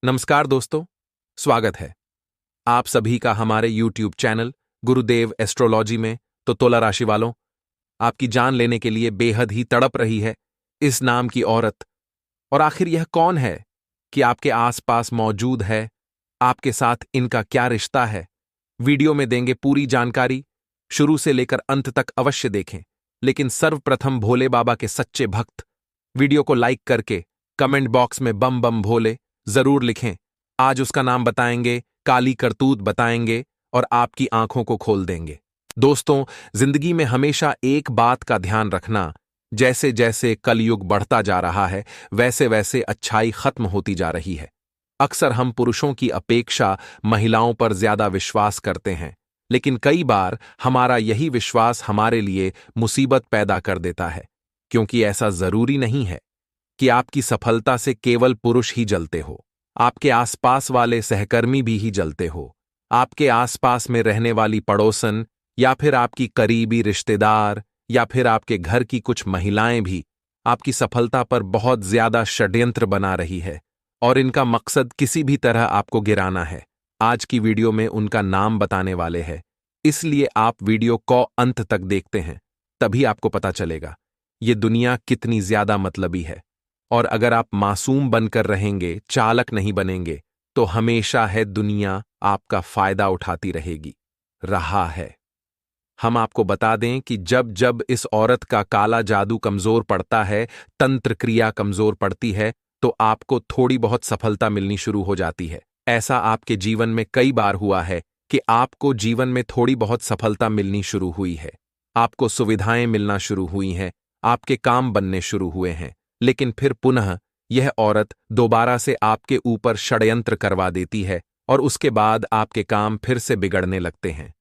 नमस्कार दोस्तों, स्वागत है आप सभी का हमारे YouTube चैनल गुरुदेव एस्ट्रोलॉजी में। तो तुला राशि वालों, आपकी जान लेने के लिए बेहद ही तड़प रही है इस नाम की औरत। और आखिर यह कौन है कि आपके आसपास मौजूद है, आपके साथ इनका क्या रिश्ता है। वीडियो में देंगे पूरी जानकारी, शुरू से लेकर अंत तक अवश्य देखें। लेकिन सर्वप्रथम भोले बाबा के सच्चे भक्त वीडियो को लाइक करके कमेंट बॉक्स में बम बम भोले जरूर लिखें। आज उसका नाम बताएंगे, काली करतूत बताएंगे और आपकी आंखों को खोल देंगे। दोस्तों, जिंदगी में हमेशा एक बात का ध्यान रखना, जैसे जैसे कलयुग बढ़ता जा रहा है वैसे वैसे अच्छाई खत्म होती जा रही है। अक्सर हम पुरुषों की अपेक्षा महिलाओं पर ज्यादा विश्वास करते हैं, लेकिन कई बार हमारा यही विश्वास हमारे लिए मुसीबत पैदा कर देता है। क्योंकि ऐसा जरूरी नहीं है कि आपकी सफलता से केवल पुरुष ही जलते हो। आपके आसपास वाले सहकर्मी भी ही जलते हो। आपके आसपास में रहने वाली पड़ोसन या फिर आपकी करीबी रिश्तेदार या फिर आपके घर की कुछ महिलाएं भी आपकी सफलता पर बहुत ज्यादा षड्यंत्र बना रही है और इनका मकसद किसी भी तरह आपको गिराना है। आज की वीडियो में उनका नाम बताने वाले हैं, इसलिए आप वीडियो को अंत तक देखते हैं, तभी आपको पता चलेगा ये दुनिया कितनी ज्यादा मतलबी है। और अगर आप मासूम बनकर रहेंगे, चालक नहीं बनेंगे, तो हमेशा है दुनिया आपका फायदा उठाती रहेगी, रहा है। हम आपको बता दें कि जब जब इस औरत का काला जादू कमजोर पड़ता है, तंत्र क्रिया कमजोर पड़ती है, तो आपको थोड़ी बहुत सफलता मिलनी शुरू हो जाती है। ऐसा आपके जीवन में कई बार हुआ है कि आपको जीवन में थोड़ी बहुत सफलता मिलनी शुरू हुई है, आपको सुविधाएं मिलना शुरू हुई हैं, आपके काम बनने शुरू हुए हैं, लेकिन फिर पुनः यह औरत दोबारा से आपके ऊपर षड्यंत्र करवा देती है और उसके बाद आपके काम फिर से बिगड़ने लगते हैं।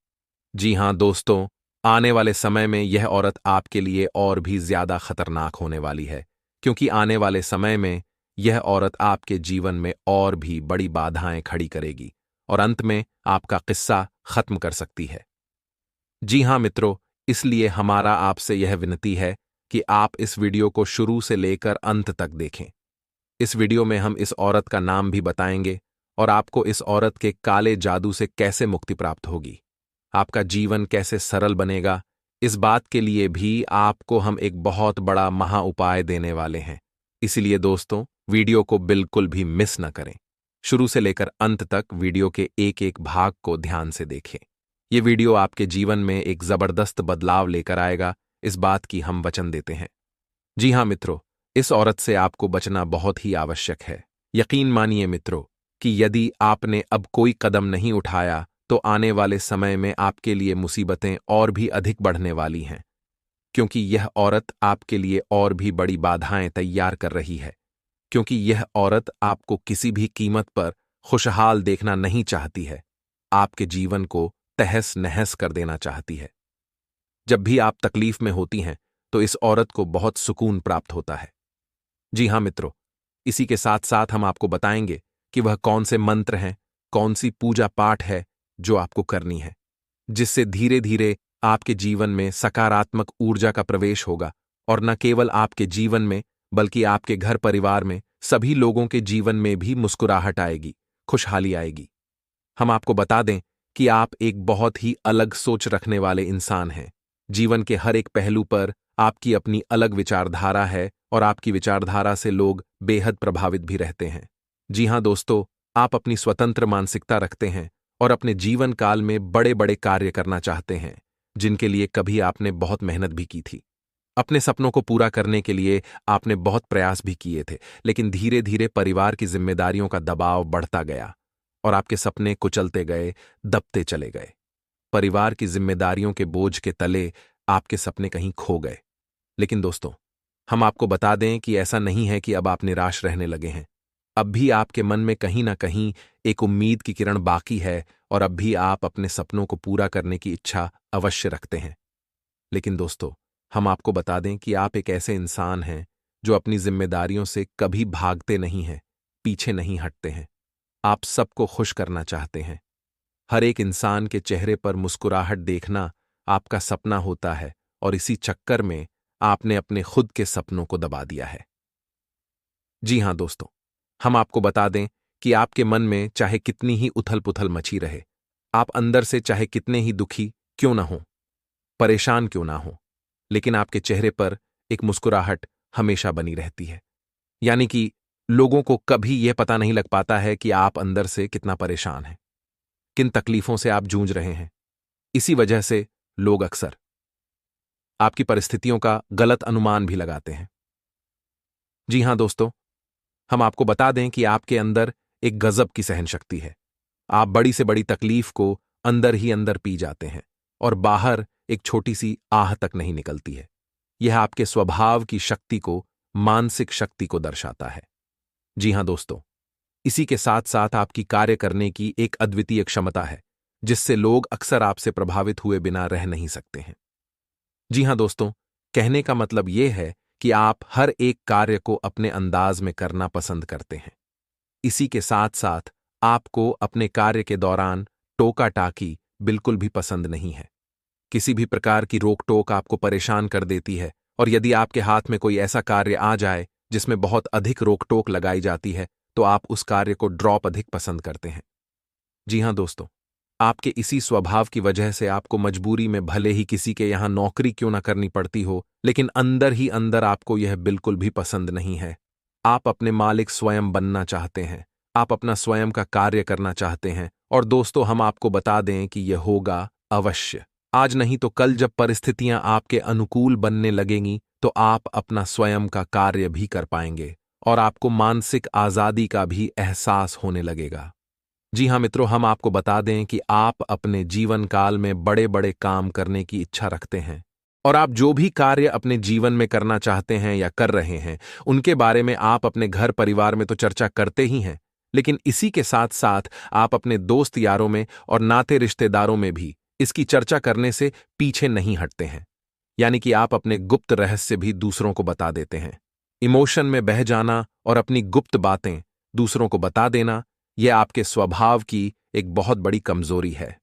जी हां दोस्तों, आने वाले समय में यह औरत आपके लिए और भी ज्यादा खतरनाक होने वाली है, क्योंकि आने वाले समय में यह औरत आपके जीवन में और भी बड़ी बाधाएं खड़ी करेगी और अंत में आपका किस्सा खत्म कर सकती है। जी हां मित्रों, इसलिए हमारा आपसे यह विनती है कि आप इस वीडियो को शुरू से लेकर अंत तक देखें। इस वीडियो में हम इस औरत का नाम भी बताएंगे और आपको इस औरत के काले जादू से कैसे मुक्ति प्राप्त होगी, आपका जीवन कैसे सरल बनेगा, इस बात के लिए भी आपको हम एक बहुत बड़ा महा उपाय देने वाले हैं। इसलिए दोस्तों, वीडियो को बिल्कुल भी मिस न करें। शुरू से लेकर अंत तक वीडियो के एक एक भाग को ध्यान से देखें। ये वीडियो आपके जीवन में एक जबरदस्त बदलाव लेकर आएगा, इस बात की हम वचन देते हैं। जी हां मित्रों, इस औरत से आपको बचना बहुत ही आवश्यक है। यकीन मानिए मित्रों कि यदि आपने अब कोई कदम नहीं उठाया तो आने वाले समय में आपके लिए मुसीबतें और भी अधिक बढ़ने वाली हैं, क्योंकि यह औरत आपके लिए और भी बड़ी बाधाएं तैयार कर रही है। क्योंकि यह औरत आपको किसी भी कीमत पर खुशहाल देखना नहीं चाहती है, आपके जीवन को तहस नहस कर देना चाहती है। जब भी आप तकलीफ में होती हैं तो इस औरत को बहुत सुकून प्राप्त होता है। जी हां मित्रों, इसी के साथ साथ हम आपको बताएंगे कि वह कौन से मंत्र हैं, कौन सी पूजा पाठ है जो आपको करनी है, जिससे धीरे धीरे आपके जीवन में सकारात्मक ऊर्जा का प्रवेश होगा और न केवल आपके जीवन में बल्कि आपके घर परिवार में सभी लोगों के जीवन में भी मुस्कुराहट आएगी, खुशहाली आएगी। हम आपको बता दें कि आप एक बहुत ही अलग सोच रखने वाले इंसान हैं। जीवन के हर एक पहलू पर आपकी अपनी अलग विचारधारा है और आपकी विचारधारा से लोग बेहद प्रभावित भी रहते हैं। जी हां दोस्तों, आप अपनी स्वतंत्र मानसिकता रखते हैं और अपने जीवन काल में बड़े बड़े कार्य करना चाहते हैं, जिनके लिए कभी आपने बहुत मेहनत भी की थी। अपने सपनों को पूरा करने के लिए आपने बहुत प्रयास भी किए थे, लेकिन धीरे धीरे परिवार की जिम्मेदारियों का दबाव बढ़ता गया और आपके सपने कुचलते गए, दबते चले गए। परिवार की जिम्मेदारियों के बोझ के तले आपके सपने कहीं खो गए। लेकिन दोस्तों, हम आपको बता दें कि ऐसा नहीं है कि अब आप निराश रहने लगे हैं। अब भी आपके मन में कहीं ना कहीं एक उम्मीद की किरण बाकी है और अब भी आप अपने सपनों को पूरा करने की इच्छा अवश्य रखते हैं। लेकिन दोस्तों, हम आपको बता दें कि आप एक ऐसे इंसान हैं जो अपनी जिम्मेदारियों से कभी भागते नहीं हैं, पीछे नहीं हटते हैं। आप सबको खुश करना चाहते हैं। हर एक इंसान के चेहरे पर मुस्कुराहट देखना आपका सपना होता है और इसी चक्कर में आपने अपने खुद के सपनों को दबा दिया है। जी हां दोस्तों, हम आपको बता दें कि आपके मन में चाहे कितनी ही उथल पुथल मची रहे, आप अंदर से चाहे कितने ही दुखी क्यों ना हो, परेशान क्यों ना हो, लेकिन आपके चेहरे पर एक मुस्कुराहट हमेशा बनी रहती है। यानी कि लोगों को कभी यह पता नहीं लग पाता है कि आप अंदर से कितना परेशान हैं, किन तकलीफों से आप जूझ रहे हैं। इसी वजह से लोग अक्सर आपकी परिस्थितियों का गलत अनुमान भी लगाते हैं। जी हां दोस्तों, हम आपको बता दें कि आपके अंदर एक गजब की सहनशक्ति है। आप बड़ी से बड़ी तकलीफ को अंदर ही अंदर पी जाते हैं और बाहर एक छोटी सी आह तक नहीं निकलती है। यह आपके स्वभाव की शक्ति को, मानसिक शक्ति को दर्शाता है। जी हां दोस्तों, इसी के साथ साथ आपकी कार्य करने की एक अद्वितीय क्षमता है, जिससे लोग अक्सर आपसे प्रभावित हुए बिना रह नहीं सकते हैं। जी हां दोस्तों, कहने का मतलब यह है कि आप हर एक कार्य को अपने अंदाज में करना पसंद करते हैं। इसी के साथ साथ आपको अपने कार्य के दौरान टोका टाकी बिल्कुल भी पसंद नहीं है। किसी भी प्रकार की रोक टोक आपको परेशान कर देती है, और यदि आपके हाथ में कोई ऐसा कार्य आ जाए जिसमें बहुत अधिक रोक टोक लगाई जाती है, तो आप उस कार्य को ड्रॉप अधिक पसंद करते हैं। जी हां दोस्तों, आपके इसी स्वभाव की वजह से आपको मजबूरी में भले ही किसी के यहां नौकरी क्यों ना करनी पड़ती हो, लेकिन अंदर ही अंदर आपको यह बिल्कुल भी पसंद नहीं है। आप अपने मालिक स्वयं बनना चाहते हैं, आप अपना स्वयं का कार्य करना चाहते हैं। और दोस्तों, हम आपको बता दें कि यह होगा अवश्य। आज नहीं तो कल जब परिस्थितियां आपके अनुकूल बनने लगेंगी, तो आप अपना स्वयं का कार्य भी कर पाएंगे और आपको मानसिक आजादी का भी एहसास होने लगेगा। जी हां मित्रों, हम आपको बता दें कि आप अपने जीवन काल में बड़े बड़े काम करने की इच्छा रखते हैं, और आप जो भी कार्य अपने जीवन में करना चाहते हैं या कर रहे हैं, उनके बारे में आप अपने घर परिवार में तो चर्चा करते ही हैं, लेकिन इसी के साथ साथ आप अपने दोस्त यारों में और नाते रिश्तेदारों में भी इसकी चर्चा करने से पीछे नहीं हटते हैं। यानी कि आप अपने गुप्त रहस्य भी दूसरों को बता देते हैं। इमोशन में बह जाना और अपनी गुप्त बातें दूसरों को बता देना, यह आपके स्वभाव की एक बहुत बड़ी कमजोरी है।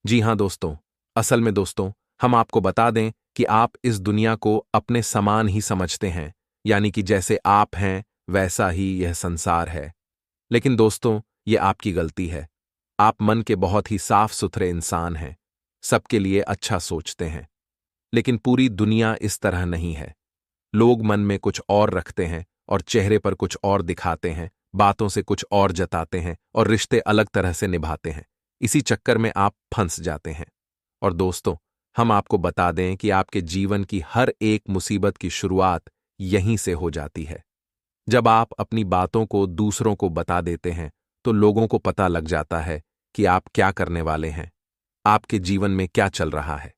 जी हां दोस्तों, असल में दोस्तों, हम आपको बता दें कि आप इस दुनिया को अपने समान ही समझते हैं, यानी कि जैसे आप हैं वैसा ही यह संसार है। लेकिन दोस्तों, यह आपकी गलती है। आप मन के बहुत ही साफ सुथरे इंसान हैं, सबके लिए अच्छा सोचते हैं, लेकिन पूरी दुनिया इस तरह नहीं है। लोग मन में कुछ और रखते हैं और चेहरे पर कुछ और दिखाते हैं, बातों से कुछ और जताते हैं और रिश्ते अलग तरह से निभाते हैं। इसी चक्कर में आप फंस जाते हैं। और दोस्तों, हम आपको बता दें कि आपके जीवन की हर एक मुसीबत की शुरुआत यहीं से हो जाती है। जब आप अपनी बातों को दूसरों को बता देते हैं, तो लोगों को पता लग जाता है कि आप क्या करने वाले हैं, आपके जीवन में क्या चल रहा है।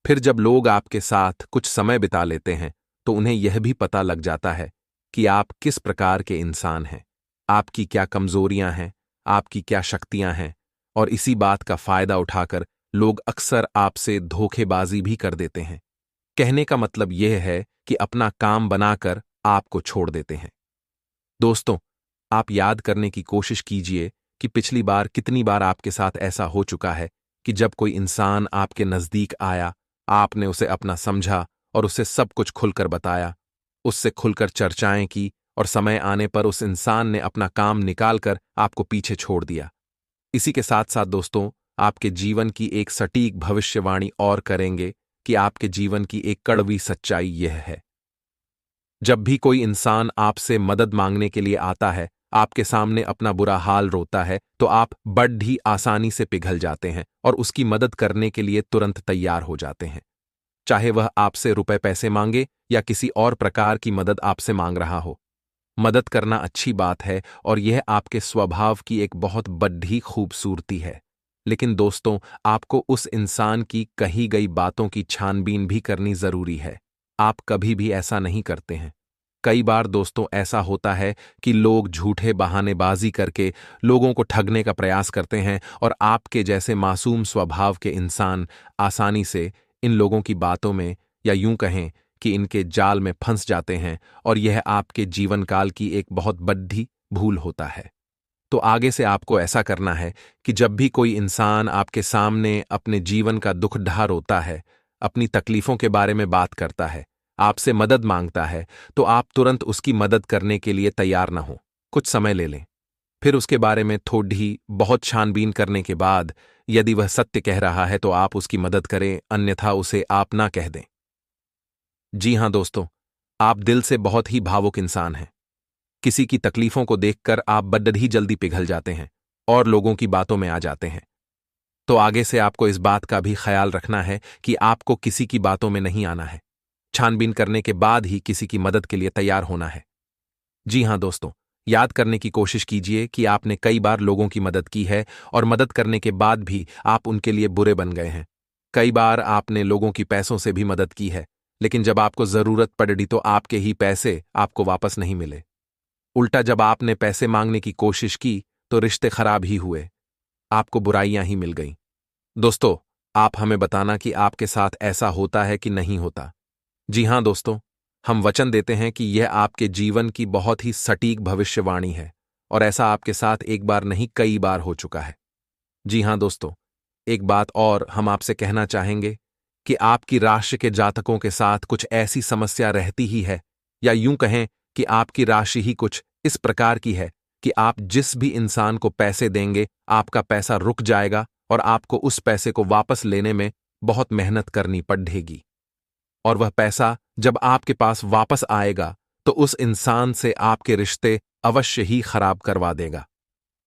फिर जब लोग आपके साथ कुछ समय बिता लेते हैं, तो उन्हें यह भी पता लग जाता है कि आप किस प्रकार के इंसान हैं, आपकी क्या कमजोरियां हैं, आपकी क्या शक्तियां हैं। और इसी बात का फायदा उठाकर लोग अक्सर आपसे धोखेबाजी भी कर देते हैं। कहने का मतलब यह है कि अपना काम बनाकर आपको छोड़ देते हैं। दोस्तों, आप याद करने की कोशिश कीजिए कि पिछली बार कितनी बार आपके साथ ऐसा हो चुका है कि जब कोई इंसान आपके नजदीक आया, आपने उसे अपना समझा और उसे सब कुछ खुलकर बताया, उससे खुलकर चर्चाएं की, और समय आने पर उस इंसान ने अपना काम निकालकर आपको पीछे छोड़ दिया। इसी के साथ साथ दोस्तों, आपके जीवन की एक सटीक भविष्यवाणी और करेंगे कि आपके जीवन की एक कड़वी सच्चाई यह है। जब भी कोई इंसान आपसे मदद मांगने के लिए आता है, आपके सामने अपना बुरा हाल रोता है, तो आप बड़ ही आसानी से पिघल जाते हैं और उसकी मदद करने के लिए तुरंत तैयार हो जाते हैं। चाहे वह आपसे रुपए पैसे मांगे या किसी और प्रकार की मदद आपसे मांग रहा हो। मदद करना अच्छी बात है और यह आपके स्वभाव की एक बहुत बड़ी खूबसूरती है। लेकिन दोस्तों, आपको उस इंसान की कही गई बातों की छानबीन भी करनी जरूरी है। आप कभी भी ऐसा नहीं करते हैं। कई बार दोस्तों ऐसा होता है कि लोग झूठे बहानेबाजी करके लोगों को ठगने का प्रयास करते हैं, और आपके जैसे मासूम स्वभाव के इंसान आसानी से इन लोगों की बातों में, या यूं कहें कि इनके जाल में फंस जाते हैं, और यह आपके जीवन काल की एक बहुत बड़ी भूल होता है। तो आगे से आपको ऐसा करना है कि जब भी कोई इंसान आपके सामने अपने जीवन का दुख ढा रोता है, अपनी तकलीफों के बारे में बात करता है, आपसे मदद मांगता है, तो आप तुरंत उसकी मदद करने के लिए तैयार ना हो। कुछ समय ले लें। फिर उसके बारे में थोड़ी बहुत छानबीन करने के बाद यदि वह सत्य कह रहा है तो आप उसकी मदद करें, अन्यथा उसे आप ना कह दें। जी हां दोस्तों, आप दिल से बहुत ही भावुक इंसान हैं। किसी की तकलीफों को देखकर आप बड्ड ही जल्दी पिघल जाते हैं और लोगों की बातों में आ जाते हैं। तो आगे से आपको इस बात का भी ख्याल रखना है कि आपको किसी की बातों में नहीं आना है। छानबीन करने के बाद ही किसी की मदद के लिए तैयार होना है। जी हां दोस्तों, याद करने की कोशिश कीजिए कि आपने कई बार लोगों की मदद की है और मदद करने के बाद भी आप उनके लिए बुरे बन गए हैं। कई बार आपने लोगों की पैसों से भी मदद की है, लेकिन जब आपको जरूरत पड़ी तो आपके ही पैसे आपको वापस नहीं मिले। उल्टा जब आपने पैसे मांगने की कोशिश की तो रिश्ते खराब ही हुए, आपको बुराइयां ही मिल गईं। दोस्तों, आप हमें बताना कि आपके साथ ऐसा होता है कि नहीं होता। जी हां दोस्तों, हम वचन देते हैं कि यह आपके जीवन की बहुत ही सटीक भविष्यवाणी है और ऐसा आपके साथ एक बार नहीं कई बार हो चुका है। जी हां दोस्तों, एक बात और हम आपसे कहना चाहेंगे कि आपकी राशि के जातकों के साथ कुछ ऐसी समस्या रहती ही है, या यूं कहें कि आपकी राशि ही कुछ इस प्रकार की है कि आप जिस भी इंसान को पैसे देंगे आपका पैसा रुक जाएगा और आपको उस पैसे को वापस लेने में बहुत मेहनत करनी पड़ेगी। और वह पैसा जब आपके पास वापस आएगा तो उस इंसान से आपके रिश्ते अवश्य ही खराब करवा देगा।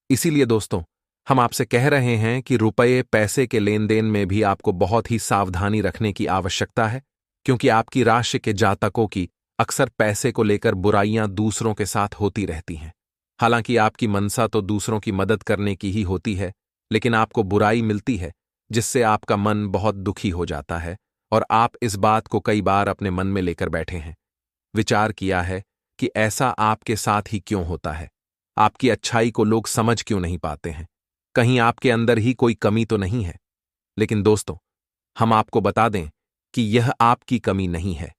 इसीलिए दोस्तों, हम आपसे कह रहे हैं कि रुपये पैसे के लेन देन में भी आपको बहुत ही सावधानी रखने की आवश्यकता है, क्योंकि आपकी राशि के जातकों की अक्सर पैसे को लेकर बुराइयां दूसरों के साथ होती रहती हैं। हालांकि आपकी मनसा तो दूसरों की मदद करने की ही होती है, लेकिन आपको बुराई मिलती है जिससे आपका मन बहुत दुखी हो जाता है और आप इस बात को कई बार अपने मन में लेकर बैठे हैं। विचार किया है कि ऐसा आपके साथ ही क्यों होता है? आपकी अच्छाई को लोग समझ क्यों नहीं पाते हैं? कहीं आपके अंदर ही कोई कमी तो नहीं है? लेकिन दोस्तों, हम आपको बता दें कि यह आपकी कमी नहीं है।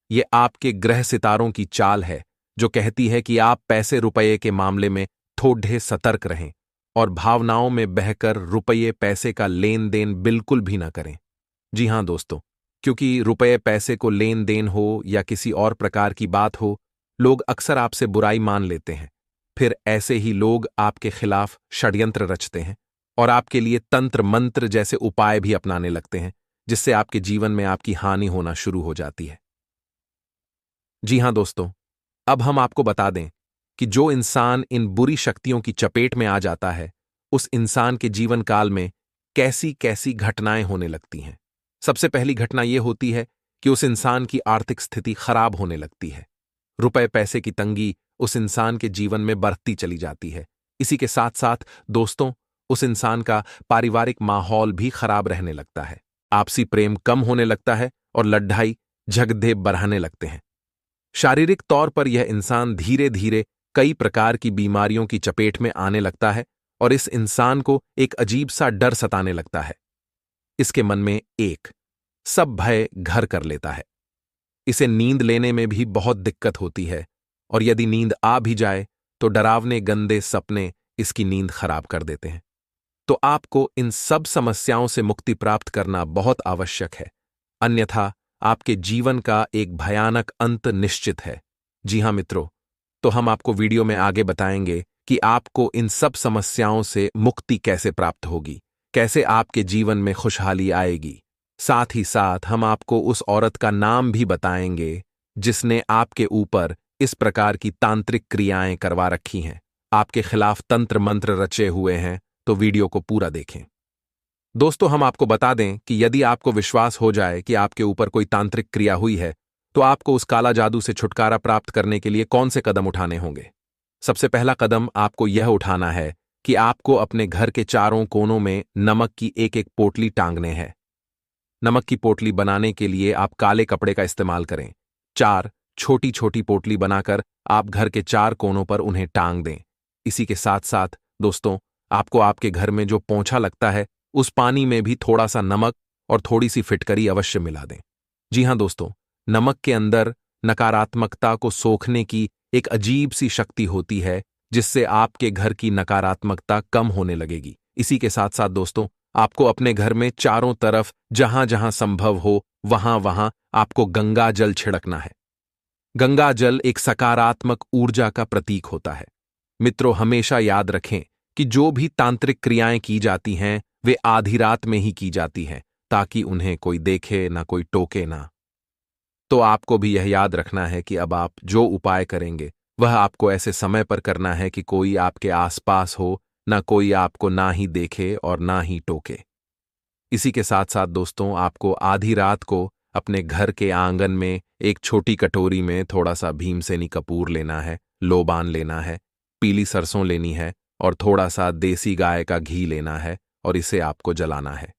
यह आपके ग्रह सितारों की चाल है जो कहती है कि आप पैसे रुपये के मामले में थोड़े सतर्क रहें और भावनाओं में बहकर रुपये पैसे का लेन देन बिल्कुल भी ना करें। जी हां दोस्तों, क्योंकि रुपये पैसे को लेन देन हो या किसी और प्रकार की बात हो, लोग अक्सर आपसे बुराई मान लेते हैं। फिर ऐसे ही लोग आपके खिलाफ षड्यंत्र रचते हैं और आपके लिए तंत्र मंत्र जैसे उपाय भी अपनाने लगते हैं, जिससे आपके जीवन में आपकी हानि होना शुरू हो जाती है। जी हां दोस्तों, अब हम आपको बता दें कि जो इंसान इन बुरी शक्तियों की चपेट में आ जाता है, उस इंसान के जीवन काल में कैसी कैसी घटनाएं होने लगती हैं। सबसे पहली घटना यह होती है कि उस इंसान की आर्थिक स्थिति खराब होने लगती है। रुपए पैसे की तंगी उस इंसान के जीवन में बढ़ती चली जाती है। इसी के साथ साथ दोस्तों, उस इंसान का पारिवारिक माहौल भी खराब रहने लगता है। आपसी प्रेम कम होने लगता है और लड़ाई झगड़े बढ़ाने लगते हैं। शारीरिक तौर पर यह इंसान धीरे धीरे कई प्रकार की बीमारियों की चपेट में आने लगता है और इस इंसान को एक अजीब सा डर सताने लगता है। इसके मन में एक सब भय घर कर लेता है। इसे नींद लेने में भी बहुत दिक्कत होती है और यदि नींद आ भी जाए तो डरावने गंदे सपने इसकी नींद खराब कर देते हैं। तो आपको इन सब समस्याओं से मुक्ति प्राप्त करना बहुत आवश्यक है, अन्यथा आपके जीवन का एक भयानक अंत निश्चित है। जी हां मित्रों, तो हम आपको वीडियो में आगे बताएंगे कि आपको इन सब समस्याओं से मुक्ति कैसे प्राप्त होगी, कैसे आपके जीवन में खुशहाली आएगी। साथ ही साथ हम आपको उस औरत का नाम भी बताएंगे जिसने आपके ऊपर इस प्रकार की तांत्रिक क्रियाएं करवा रखी हैं, आपके खिलाफ तंत्र मंत्र रचे हुए हैं। तो वीडियो को पूरा देखें। दोस्तों, हम आपको बता दें कि यदि आपको विश्वास हो जाए कि आपके ऊपर कोई तांत्रिक क्रिया हुई है, तो आपको उस काला जादू से छुटकारा प्राप्त करने के लिए कौन से कदम उठाने होंगे। सबसे पहला कदम आपको यह उठाना है कि आपको अपने घर के चारों कोनों में नमक की एक एक पोटली टांगने हैं। नमक की पोटली बनाने के लिए आप काले कपड़े का इस्तेमाल करें। 4 छोटी छोटी पोटली बनाकर आप घर के 4 कोनों पर उन्हें टांग दें। इसी के साथ साथ दोस्तों, आपको आपके घर में जो पोंछा लगता है उस पानी में भी थोड़ा सा नमक और थोड़ी सी फिटकरी अवश्य मिला दें। जी हां दोस्तों, नमक के अंदर नकारात्मकता को सोखने की एक अजीब सी शक्ति होती है, जिससे आपके घर की नकारात्मकता कम होने लगेगी। इसी के साथ साथ दोस्तों, आपको अपने घर में चारों तरफ जहां जहां संभव हो वहां वहां आपको गंगा जल छिड़कना है। गंगा जल एक सकारात्मक ऊर्जा का प्रतीक होता है। मित्रों, हमेशा याद रखें कि जो भी तांत्रिक क्रियाएं की जाती हैं वे आधी रात में ही की जाती हैं, ताकि उन्हें कोई देखे ना, कोई टोके ना। तो आपको भी यह याद रखना है कि अब आप जो उपाय करेंगे वह आपको ऐसे समय पर करना है कि कोई आपके आसपास हो, ना कोई आपको ना ही देखे और ना ही टोके। इसी के साथ साथ दोस्तों, आपको आधी रात को अपने घर के आंगन में एक छोटी कटोरी में थोड़ा सा भीमसेनी कपूर लेना है, लोबान लेना है, पीली सरसों लेनी है और थोड़ा सा देसी गाय का घी लेना है और इसे आपको जलाना है।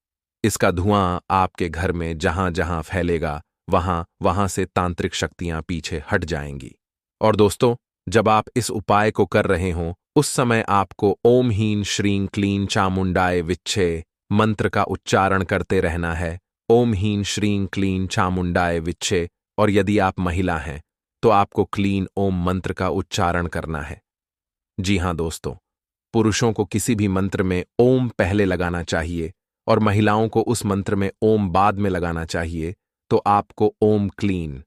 इसका धुआं आपके घर में जहां जहां फैलेगा वहां वहां से तांत्रिक शक्तियां पीछे हट जाएंगी। और दोस्तों, जब आप इस उपाय को कर रहे हों उस समय आपको ओम हीं श्रीं क्लीं चामुंडाय विच्छे मंत्र का उच्चारण करते रहना है। ओम हीं श्रीं क्लीं चामुंडाय विच्छे। और यदि आप महिला हैं तो आपको क्लीन ओम मंत्र का उच्चारण करना है। जी हां दोस्तों, पुरुषों को किसी भी मंत्र में ओम पहले लगाना चाहिए और महिलाओं को उस मंत्र में ओम बाद में लगाना चाहिए। तो आपको ओम क्लीन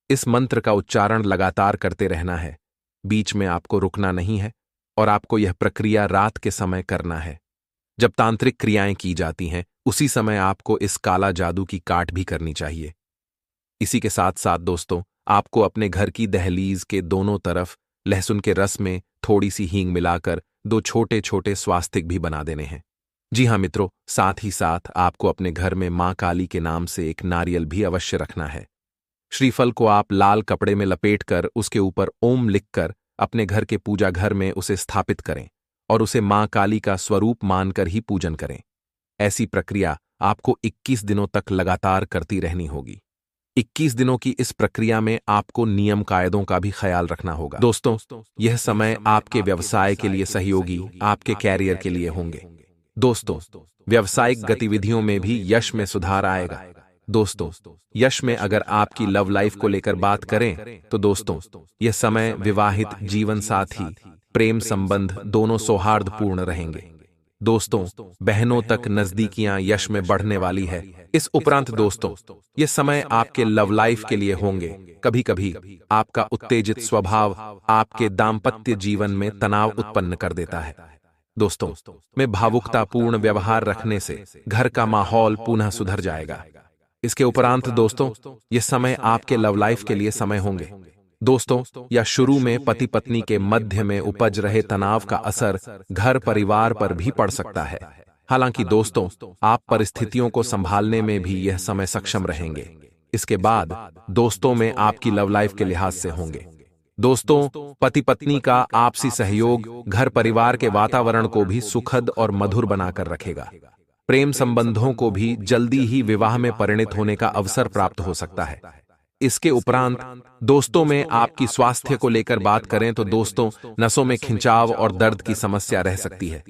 इस मंत्र का उच्चारण लगातार करते रहना है, बीच में आपको रुकना नहीं है और आपको यह प्रक्रिया रात के समय करना है। जब तांत्रिक क्रियाएं की जाती हैं उसी समय आपको इस काला जादू की काट भी करनी चाहिए। इसी के साथ साथ दोस्तों, आपको अपने घर की दहलीज के दोनों तरफ लहसुन के रस में थोड़ी सी हींग मिलाकर 2 छोटे छोटे स्वास्तिक भी बना देने हैं। जी हां मित्रों, साथ ही साथ आपको अपने घर में मां काली के नाम से एक नारियल भी अवश्य रखना है। श्रीफल को आप लाल कपड़े में लपेटकर उसके ऊपर ओम लिखकर अपने घर के पूजा घर में उसे स्थापित करें और उसे मां काली का स्वरूप मानकर ही पूजन करें। ऐसी प्रक्रिया आपको 21 दिनों तक लगातार करती रहनी होगी। 21 दिनों की इस प्रक्रिया में आपको नियम कायदों का भी ख्याल रखना होगा। दोस्तों, यह समय आपके व्यवसाय के लिए सहयोगी, आपके कैरियर के लिए होंगे। दोस्तों, व्यावसायिक गतिविधियों में भी यश में सुधार आएगा। दोस्तों, यश में अगर आपकी लव लाइफ को लेकर बात करें तो दोस्तों, यह समय विवाहित जीवन साथी, प्रेम संबंध दोनों सौहार्दपूर्ण रहेंगे। दोस्तों, बहनों तक नजदीकियां यश में बढ़ने वाली है। इस उपरांत दोस्तों, यह समय आपके लव लाइफ के लिए होंगे। कभी कभी आपका उत्तेजित स्वभाव आपके दाम्पत्य जीवन में तनाव उत्पन्न कर देता है। दोस्तों, में भावुकतापूर्ण व्यवहार रखने से घर का माहौल पुनः सुधर जाएगा। इसके उपरांत दोस्तों, यह समय आपके लव लाइफ के लिए समय होंगे। दोस्तों, या शुरू में पति पत्नी के मध्य में उपज रहे तनाव का असर घर परिवार पर भी पड़ सकता है। हालांकि दोस्तों, आप परिस्थितियों को संभालने में भी यह समय सक्षम रहेंगे। इसके बाद दोस्तों में आपकी लव लाइफ के लिहाज से होंगे। दोस्तों, पति पत्नी का आपसी सहयोग घर परिवार के वातावरण को भी सुखद और मधुर बनाकर रखेगा। प्रेम संबंधों को भी जल्दी ही विवाह में परिणत होने का अवसर प्राप्त हो सकता है। इसके उपरांत दोस्तों में आपकी स्वास्थ्य को लेकर बात करें तो दोस्तों, नसों में खिंचाव और दर्द की समस्या रह सकती है।